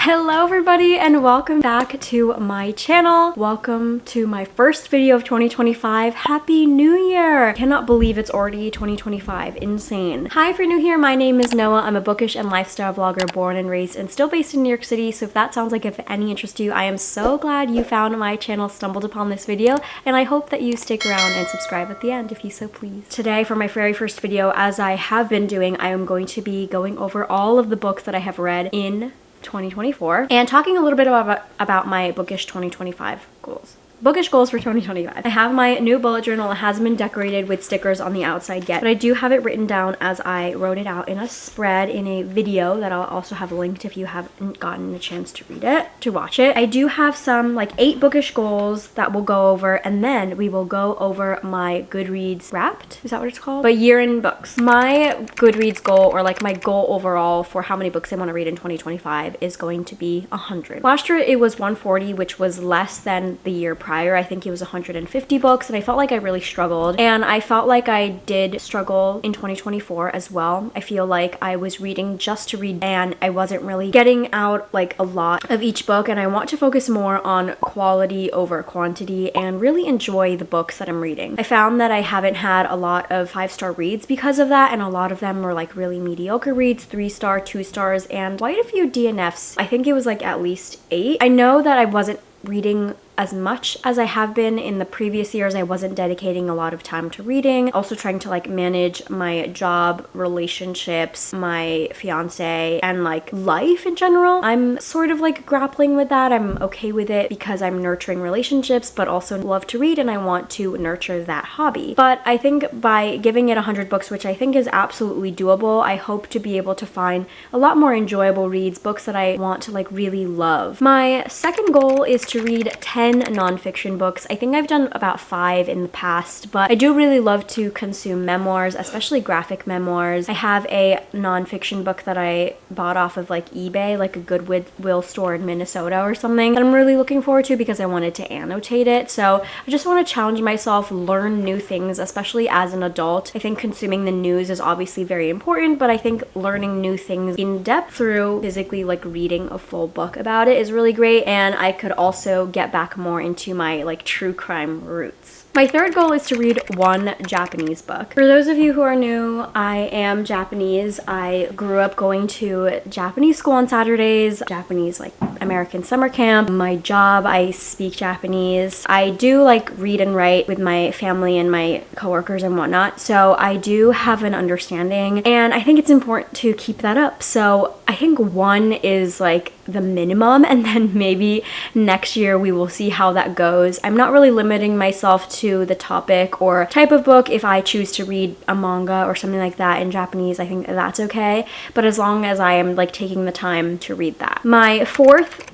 Hello everybody and welcome back to my channel. Welcome to my first video of 2025. Happy New Year! Cannot believe it's already 2025. Insane. Hi, if you're new here, my name is Noah. I'm a bookish and lifestyle vlogger born and raised and still based in New York City. So if that sounds like of any interest to you, I am so glad you found my channel, stumbled upon this video, and I hope that you stick around and subscribe at the end if you so please. Today, for my very first video, as I have been doing, I am going to be going over all of the books that I have read in 2024 and talking a little bit about my bookish 2025 goals. Bookish goals for 2025. I have my new bullet journal. It hasn't been decorated with stickers on the outside yet, but I do have it written down as I wrote it out in a spread in a video that I'll also have linked if you haven't gotten a chance to read it, to watch it. I do have some like 8 bookish goals that we'll go over, and then we will go over my Goodreads Wrapped. Is that what it's called? But year in books. My Goodreads goal, or like my goal overall for how many books I want to read in 2025, is going to be 100. Last year it was 140, which was less than the year prior. I think it was 150 books, and I felt like I really struggled, and I felt like I did struggle in 2024 as well. I feel like I was reading just to read, and I wasn't really getting out like a lot of each book, and I want to focus more on quality over quantity and really enjoy the books that I'm reading. I found that I haven't had a lot of 5-star reads because of that, and a lot of them were like really mediocre reads, 3-star, 2 stars, and quite a few DNFs. I think it was like at least 8. I know that I wasn't reading as much as I have been in the previous years. I wasn't dedicating a lot of time to reading. Also trying to like manage my job, relationships, my fiance, and like life in general. I'm sort of like grappling with that. I'm okay with it because I'm nurturing relationships, but also love to read and I want to nurture that hobby. But I think by giving it 100 books, which I think is absolutely doable, I hope to be able to find a lot more enjoyable reads, books that I want to like really love. My second goal is to read 10 nonfiction books. I think I've done about 5 in the past, but I do really love to consume memoirs, especially graphic memoirs. I have a nonfiction book that I bought off of like eBay, like a Goodwill store in Minnesota or something, that I'm really looking forward to because I wanted to annotate it. So I just want to challenge myself, learn new things, especially as an adult. I think consuming the news is obviously very important, but I think learning new things in depth through physically like reading a full book about it is really great, and I could also get back more into my like true crime roots. My third goal is to read 1 Japanese book. For those of you who are new, I am Japanese. I grew up going to Japanese school on Saturdays, Japanese like American summer camp. My job, I speak Japanese. I do like read and write with my family and my coworkers and whatnot, so I do have an understanding, and I think it's important to keep that up. So I think 1 is like the minimum, and then maybe next year we will see how that goes. I'm not really limiting myself to the topic or type of book. If I choose to read a manga or something like that in Japanese, I think that's okay, but as long as I am like taking the time to read that. My fourth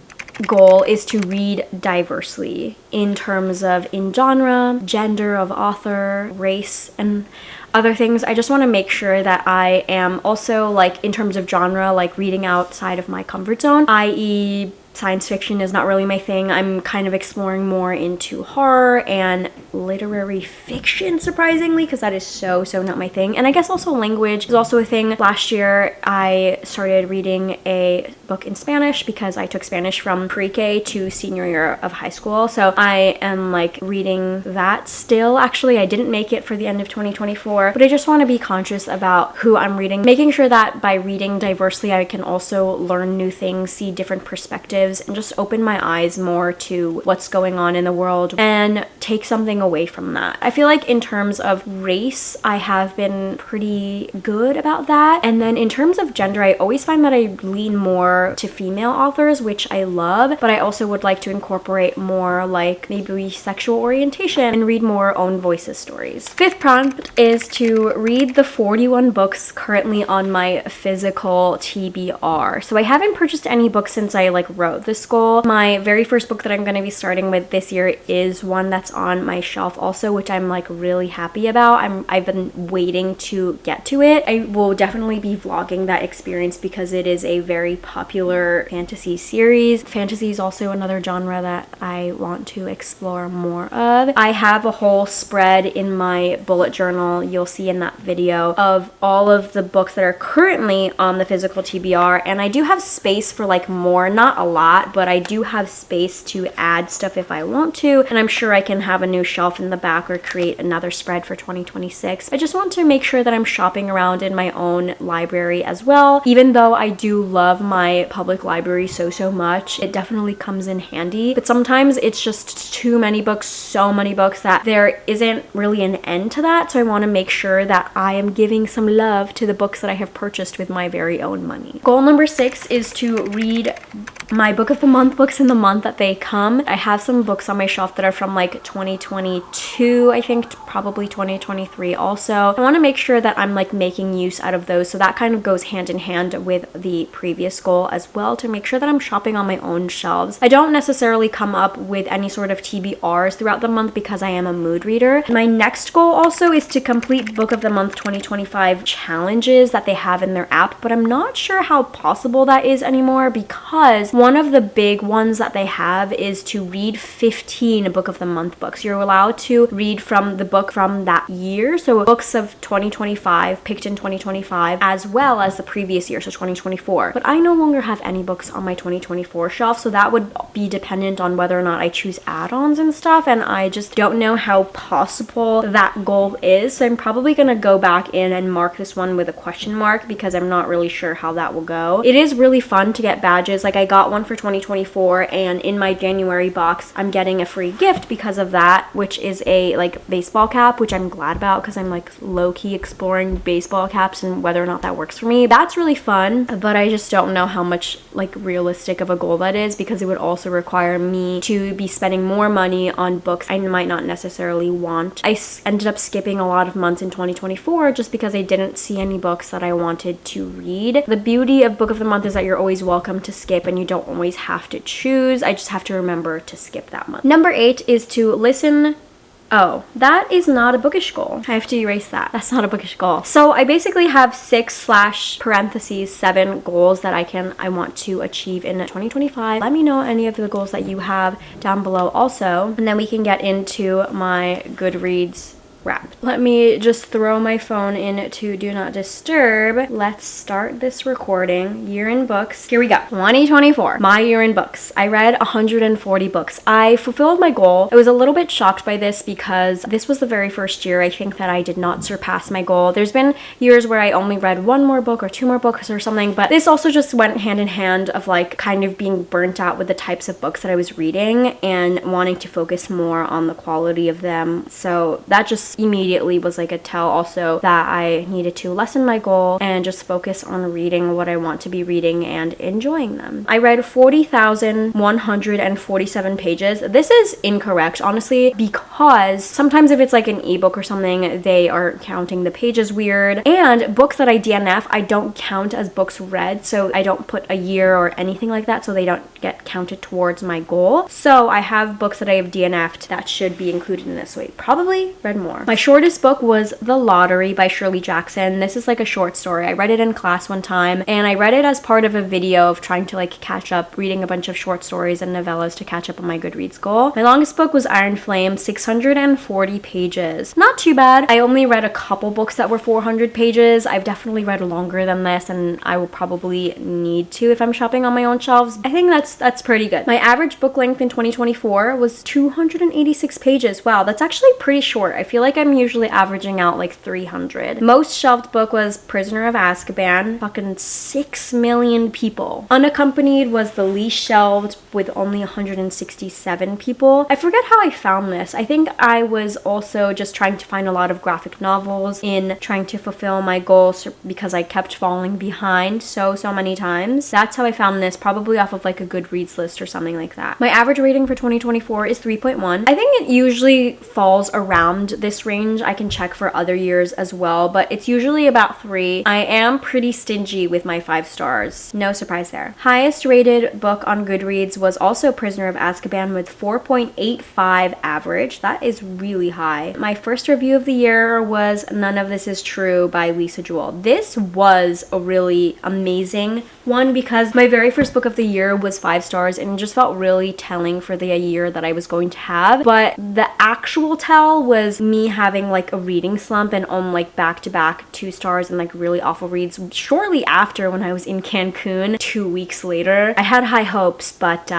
goal is to read diversely in terms of in genre, gender of author, race, and other things. I just want to make sure that I am also like in terms of genre, like reading outside of my comfort zone, i.e. science fiction is not really my thing. I'm kind of exploring more into horror and literary fiction, surprisingly, because that is so not my thing. And I guess also language is also a thing. Last year I started reading a book in Spanish because I took Spanish from pre-K to senior year of high school. So I am like reading that still. Actually, I didn't make it for the end of 2024, but I just want to be conscious about who I'm reading, making sure that by reading diversely I can also learn new things, see different perspectives, and just open my eyes more to what's going on in the world and take something away from that. I feel like in terms of race, I have been pretty good about that. And then in terms of gender, I always find that I lean more to female authors, which I love, but I also would like to incorporate more like maybe sexual orientation and read more own voices stories. Fifth prompt is to read the 41 books currently on my physical TBR. So I haven't purchased any books since I like wrote this goal. My very first book that I'm going to be starting with this year is one that's on my shelf also, which I'm like really happy about. I've been waiting to get to it. I will definitely be vlogging that experience because it is a very popular fantasy series. Fantasy is also another genre that I want to explore more of. I have a whole spread in my bullet journal, you'll see in that video, of all of the books that are currently on the physical TBR, and I do have space for like more, not a lot, but I do have space to add stuff if I want to, and I'm sure I can have a new shelf in the back or create another spread for 2026. I just want to make sure that I'm shopping around in my own library as well. Even though I do love my public library so much, it definitely comes in handy, but sometimes it's just too many books, so many books, that there isn't really an end to that. So I want to make sure that I am giving some love to the books that I have purchased with my very own money. Goal number 6 is to read my book of the month books in the month that they come. I have some books on my shelf that are from like 2022, I think, probably 2023 also. I want to make sure that I'm like making use out of those, so that kind of goes hand in hand with the previous goal as well, to make sure that I'm shopping on my own shelves. I don't necessarily come up with any sort of TBRs throughout the month because I am a mood reader. My next goal also is to complete Book of the Month 2025 challenges that they have in their app, but I'm not sure how possible that is anymore because one of the big ones that they have is to read 15 Book of the Month books. You're allowed to read from the book from that year, so books of 2025 picked in 2025 as well as the previous year, so 2024. But I no longer have any books on my 2024 shelf, so that would be dependent on whether or not I choose add-ons and stuff, and I just don't know how possible that goal is. So I'm probably gonna go back in and mark this one with a question mark because I'm not really sure how that will go. It is really fun to get badges. Like, I got one for 2024, and in my January box I'm getting a free gift because of that, which is a like baseball cap, which I'm glad about because I'm like low-key exploring baseball caps and whether or not that works for me. That's really fun, but I just don't know how much like realistic of a goal that is because it would also require me to be spending more money on books I might not necessarily want. I ended up skipping a lot of months in 2024 just because I didn't see any books that I wanted to read. The beauty of Book of the Month is that you're always welcome to skip and you don't always have to choose. I just have to remember to skip that month. Number 8 is to listen. Oh, that is not a bookish goal. I have to erase that. That's not a bookish goal. So I basically have 6/7 goals that I want to achieve in 2025. Let me know any of the goals that you have down below also, and then we can get into my Goodreads Wrapped. Let me just throw my phone into Do Not Disturb. Let's start this recording. Year in books. Here we go. 2024. My year in books. I read 140 books. I fulfilled my goal. I was a little bit shocked by this because this was the very first year I think that I did not surpass my goal. There's been years where I only read one more book or two more books or something, but this also just went hand in hand of like kind of being burnt out with the types of books that I was reading and wanting to focus more on the quality of them. So that just immediately was like a tell also that I needed to lessen my goal and just focus on reading what I want to be reading and enjoying them. I read 40,147 pages. This is incorrect, honestly, because sometimes if it's like an ebook or something, they are counting the pages weird. And books that I DNF, I don't count as books read, so I don't put a year or anything like that, so they don't get counted towards my goal. So I have books that I have DNF'd that should be included in this. Wait, probably read more. My shortest book was The Lottery by Shirley Jackson. This is like a short story. I read it in class one time, and I read it as part of a video of trying to like catch up, reading a bunch of short stories and novellas to catch up on my Goodreads goal. My longest book was Iron Flame, 640 pages. Not too bad. I only read a couple books that were 400 pages. I've definitely read longer than this, and I will probably need to if I'm shopping on my own shelves. I think that's pretty good. My average book length in 2024 was 286 pages. Wow, that's actually pretty short. I feel like I'm usually averaging out like 300. Most shelved book was Prisoner of Azkaban. Fucking 6 million people. Unaccompanied was the least shelved with only 167 people. I forget how I found this. I think I was also just trying to find a lot of graphic novels in trying to fulfill my goals because I kept falling behind so many times. That's how I found this, probably off of like a Goodreads list or something like that. My average rating for 2024 is 3.1. I think it usually falls around this this range. I can check for other years as well, but it's usually about 3. I am pretty stingy with my 5 stars. No surprise there. Highest rated book on Goodreads was also Prisoner of Azkaban with 4.85 average. That is really high. My first review of the year was None of This Is True by Lisa Jewell. This was a really amazing one because my very first book of the year was 5 stars and it just felt really telling for the year that I was going to have. But the actual tell was me having like a reading slump and on like back-to-back 2 stars and like really awful reads shortly after when I was in Cancun 2 weeks later. I had high hopes, but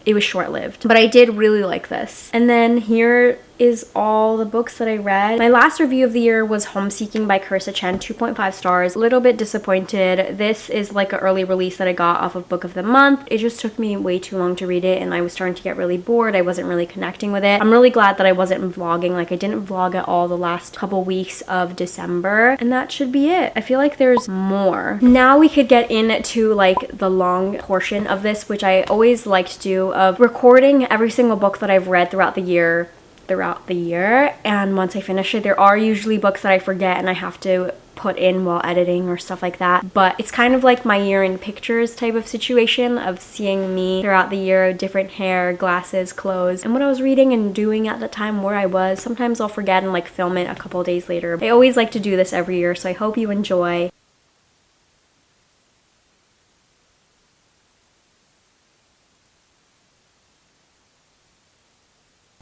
it was short-lived. But I did really like this. And then here is all the books that I read. My last review of the year was Homeseeking by Carissa Chen, 2.5 stars. A little bit disappointed. This is like an early release that I got off of Book of the Month. It just took me way too long to read it and I was starting to get really bored. I wasn't really connecting with it. I'm really glad that I wasn't vlogging. Like I didn't vlog at all the last couple weeks of December and that should be it. I feel like there's more. Now we could get into like the long portion of this, which I always like to do, of recording every single book that I've read throughout the year. And once I finish it, there are usually books that I forget and I have to put in while editing or stuff like that, but it's kind of like my year in pictures type of situation of seeing me throughout the year, different hair, glasses, clothes, and what I was reading and doing at the time, where I was. Sometimes I'll forget and like film it a couple of days later. I always like to do this every year, so I hope you enjoy.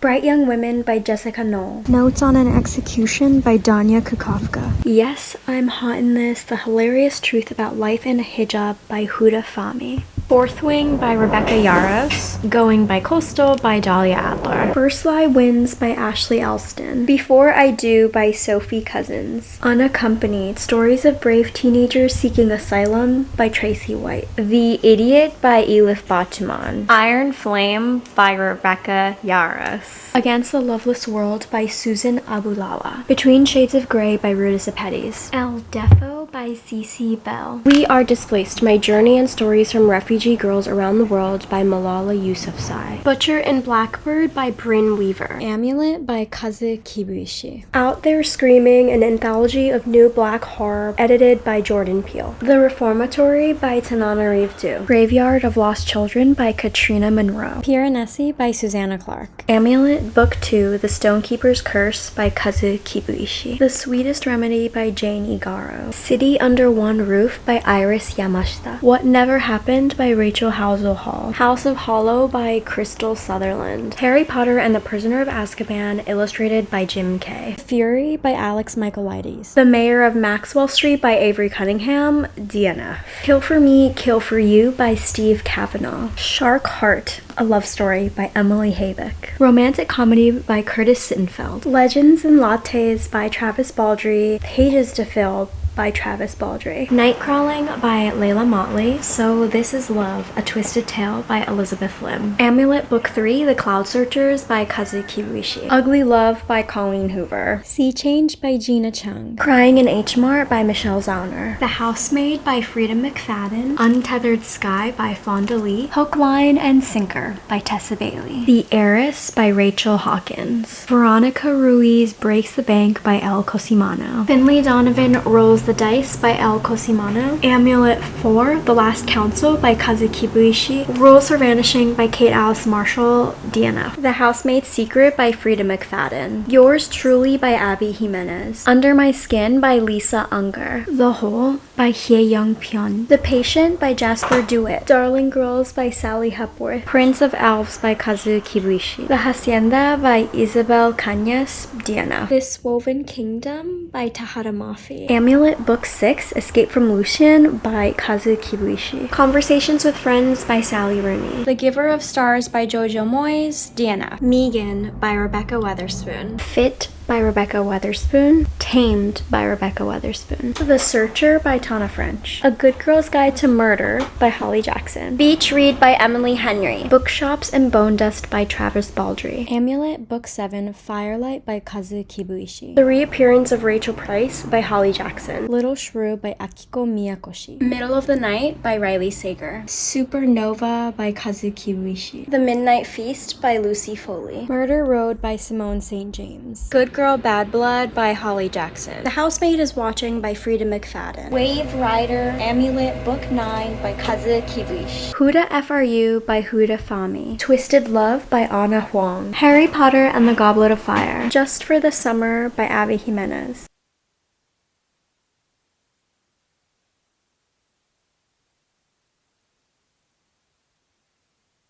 Bright Young Women by Jessica Knoll. Notes on an Execution by Danya Kukovka. Yes, I'm Hot in This, The Hilarious Truth About Life in a Hijab by Huda Fahmy. Fourth Wing by Rebecca Yarros. Going by Coastal by Dahlia Adler. First Lie Wins by Ashley Elston. Before I Do by Sophie Cousins. Unaccompanied. Stories of Brave Teenagers Seeking Asylum by Tracy White. The Idiot by Elif Batuman. Iron Flame by Rebecca Yarros. Against the Loveless World by Susan Abulawa. Between Shades of Grey by Ruta Sepetys. El Defo by Cece Bell. We Are Displaced, My Journey and Stories from Refugee Girls Around the World by Malala Yousafzai. Butcher and Blackbird by Bryn Weaver. Amulet by Kazu Kibuishi. Out There Screaming, an anthology of new black horror edited by Jordan Peele. The Reformatory by Tanana Rivdu. Graveyard of Lost Children by Katrina Monroe. Piranesi by Susanna Clark. Amulet Book 2, The Stonekeeper's Curse by Kazu Kibuishi. The Sweetest Remedy by Jane Igaro. City Under One Roof by Iris Yamashita. What Never Happened by Rachel Housel Hall. House of Hollow by Crystal Sutherland. Harry Potter and the Prisoner of Azkaban, illustrated by Jim Kay. Fury by Alex Michaelides. The Mayor of Maxwell Street by Avery Cunningham, DNF. Kill for Me, Kill for You by Steve Kavanaugh. Shark Heart, a love story by Emily Haybeck. Romantic comedy by Curtis Sittenfeld. Legends and Lattes by Travis Baldree. Pages to Fill by Travis Baldree. Nightcrawling by Layla Motley. So This Is Love, A Twisted Tale by Elizabeth Lim. Amulet Book 3, The Cloud Searchers by Kazu Kibuishi. Ugly Love by Colleen Hoover. Sea Change by Gina Chung. Crying in H Mart by Michelle Zauner. The Housemaid by Frida McFadden. Untethered Sky by Fonda Lee. Hook, Line, and Sinker by Tessa Bailey. The Heiress by Rachel Hawkins. Veronica Ruiz Breaks the Bank by Elle Cosimano. Finley Donovan Rolls the Dice by Elle Cosimano. Amulet 4, The Last Council by Kazu Kibuishi. Rules for Vanishing by Kate Alice Marshall, DNF. The Housemaid's Secret by Frida McFadden. Yours Truly by Abby Jimenez. Under My Skin by Lisa Unger. The Hole by Hye Young Pyun. The Patient by Jasper Dewitt. Darling Girls by Sally Hepworth. Prince of Elves by Kazu Kibuishi. The Hacienda by Isabel Cañas, DNF. This Woven Kingdom by Tahara Mafi. Amulet Book 6, Escape from Lucian by Kazu Kibuishi. Conversations with Friends by Sally Rooney. The Giver of Stars by Jojo Moyes, DNF. Megan by Rebecca Weatherspoon. Fit by Rebecca Weatherspoon. Tamed by Rebecca Weatherspoon. The Searcher by Tana French. A Good Girl's Guide to Murder by Holly Jackson. Beach Read by Emily Henry. Bookshops and Bone Dust by Travis Baldree. Amulet Book 7, Firelight by Kazu Kibuishi. The Reappearance of Rachel Price by Holly Jackson. Little Shrew by Akiko Miyakoshi. Middle of the Night by Riley Sager. Supernova by Kazu Kibuishi. The Midnight Feast by Lucy Foley. Murder Road by Simone St. James. Good Girl Bad Blood by Holly Jackson. The Housemaid is Watching by Frida McFadden. Wave Rider Amulet Book 9 by Kazu Kibuishi. Huda FRU by Huda Fami. Twisted Love by Anna Huang. Harry Potter and the Goblet of Fire. Just for the Summer by Abby Jimenez.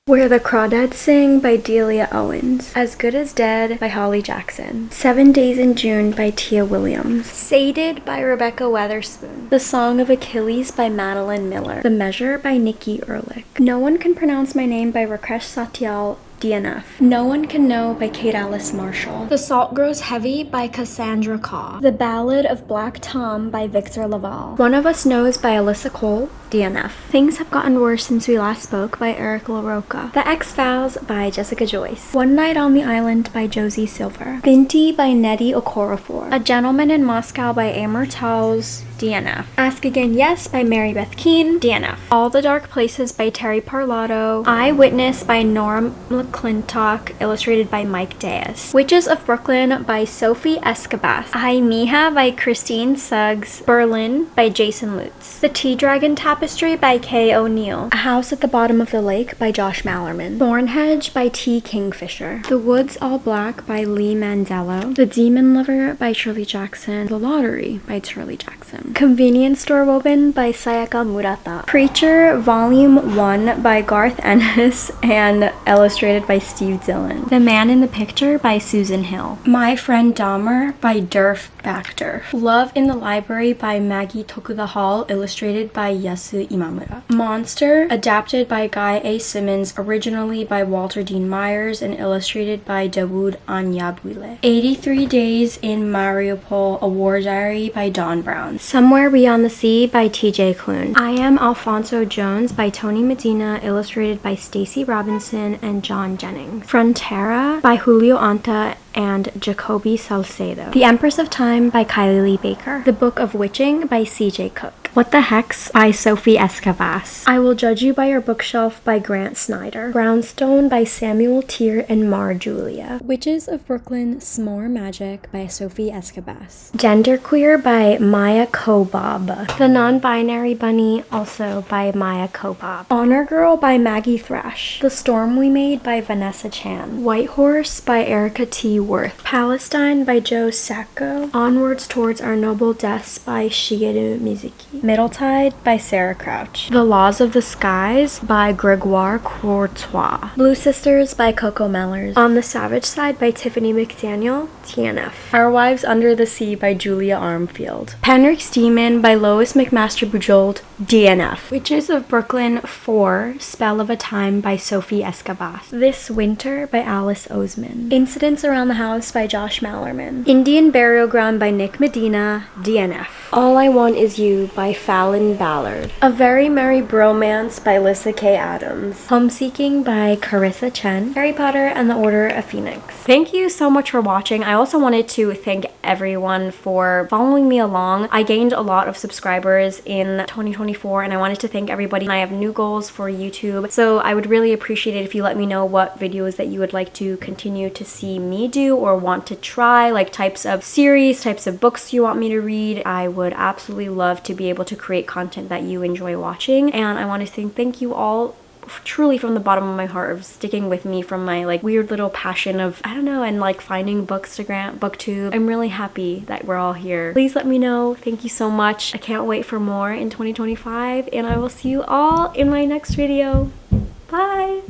Where the Crawdads Sing by Delia Owens. As Good as Dead by Holly Jackson. 7 Days in June by Tia Williams. Sated by Rebecca Weatherspoon. The Song of Achilles by Madeline Miller. The Measure by Nikki Ehrlich. No One Can Pronounce My Name by Rakesh Satyal, DNF. No One Can Know by Kate Alice Marshall. The Salt Grows Heavy by Cassandra Kaw. The Ballad of Black Tom by Victor Laval. One of Us Knows by Alyssa Cole, DNF. Things Have Gotten Worse Since We Last Spoke by Eric LaRocca. The X-Files by Jessica Joyce. One Night on the Island by Josie Silver. Binti by Nettie Okorafor. A Gentleman in Moscow by Amor Towles, DNF. Ask Again Yes by Mary Beth Keane, DNF. All the Dark Places by Terry Parlato. Eyewitness by Nora McClintock, illustrated by Mike Diaz. Witches of Brooklyn by Sophie Escabas. Ay Mija by Christine Suggs. Berlin by Jason Lutz. The Tea Dragon Tapestry by Kay O'Neill. A House at the Bottom of the Lake by Josh Mallerman. Thornhedge by T. Kingfisher. The Woods All Black by Lee Mandello. The Demon Lover by Shirley Jackson. The Lottery by Shirley Jackson. Convenience Store Woven by Sayaka Murata. Preacher Volume 1 by Garth Ennis and illustrated by Steve Dillon. The Man in the Picture by Susan Hill. My Friend Dahmer by Durf Bachter. Love in the Library by Maggie Tokuda Hall, illustrated by Yasu Imamura. Monster, adapted by Guy A. Simmons, originally by Walter Dean Myers and illustrated by Dawood Anyabwile. 83 Days in Mariupol, a War Diary by Dawn Brown. Somewhere Beyond the Sea by TJ Klune. I Am Alfonso Jones by Tony Medina, illustrated by Stacey Robinson and John Jennings. Frontera by Julio Anta and Jacoby Salcedo. The Empress of Time by Kylie Lee Baker. The Book of Witching by CJ Cook. What the Hex by Sophie Escavas. I Will Judge You by Your Bookshelf by Grant Snyder. Brownstone by Samuel Tier and Mar Julia. Witches of Brooklyn S'more Magic by Sophie Escabas. Genderqueer by Maya Kobob. The Non-Binary Bunny, also by Maya Kobob. Honor Girl by Maggie Thrash. The Storm We Made by Vanessa Chan. White Horse by Erica T. Worth. Palestine by Joe Sacco. Onwards Towards Our Noble Deaths by Shigeru Mizuki. Middle Tide by Sarah Crouch. The Laws of the Skies by Gregoire Courtois. Blue Sisters by Coco Mellors. On the Savage Side by Tiffany McDaniel, TNF. Our Wives Under the Sea by Julia Armfield. Penrick's Demon by Lois McMaster Bujold, DNF. Witches of Brooklyn 4, Spell of a Time by Sophie Escabas. This Winter by Alice Oseman. Incidents Around the House by Josh Mallerman. Indian Burial Ground by Nick Medina, DNF. All I Want Is You by Fallon Ballard. A Very Merry Bromance by Lissa K. Adams. Homeseeking by Carissa Chen. Harry Potter and the Order of Phoenix. Thank you so much for watching. I also wanted to thank everyone for following me along. I gained a lot of subscribers in 2024 and I wanted to thank everybody. I have new goals for YouTube, so I would really appreciate it if you let me know what videos that you would like to continue to see me do or want to try, like types of series, types of books you want me to read. I would absolutely love to be able to create content that you enjoy watching, and I want to say thank you all truly from the bottom of my heart of sticking with me from my like weird little passion of I don't know and like finding booktube. I'm really happy that we're all here. Please let me know. Thank you so much. I can't wait for more in 2025 and I will see you all in my next video. Bye.